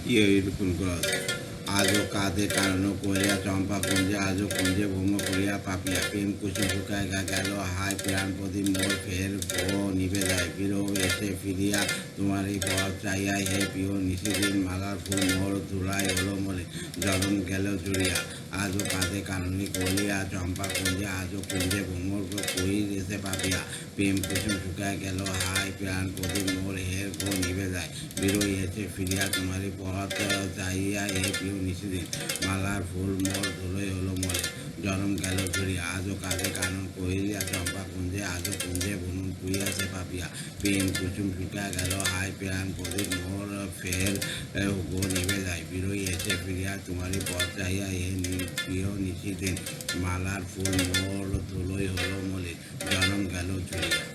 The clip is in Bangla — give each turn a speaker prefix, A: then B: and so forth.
A: এরকম ক্রস আজও কাঁধে কারণ করিয়া চম্পা কুঞ্জে আজও কুঞ্জে ভূম করিয়া পাপিয়া প্রেম কুসুম শুকায় গেল হায় প্রাণ প্রদীপ মোর ফের ও নিভে যায় বিরহ এসে ফিরিয়া তোমারই পথ চাইয়া হে প্রিয় নিশিদিন মালার ফুল মোর ধুলাই হলো মরে জলন গেল জুড়িয়া আজও কাঁধে কাননি করিয়া চম্পা কুঞ্জে আজও কুঞ্জে ভ্রমর কই এসে পাপিয়া প্রেম কুসুম শুকায় গেল হায় প্রাণ প্রদীপ মোর হের গো নিভে যায় বিরোহী এসে ফিরিয়া তোমারই পথ চাইয়া হে প্রিয় নিশিদিন মালার ফুল মোর ধুলোই হলো মরে জনম গেল ঝরিয়া আজও কাঁধে কানন কহিলিয়া চম্পা কুঞ্জে আজও কুঞ্জে বুনুন পুইয়াছে পাপিয়া প্রেম কুসুম শুকা গেল হায় প্রাণ প্রদীপ মোর ফের গো নিভে যায় বিরোহী এসে ফিরিয়া তোমারই পথ চাইয়া হে প্রিয় নিশিদিন মালার ফুল মোর ধুলোই হলো মলে জনম গেল ঝরিয়া।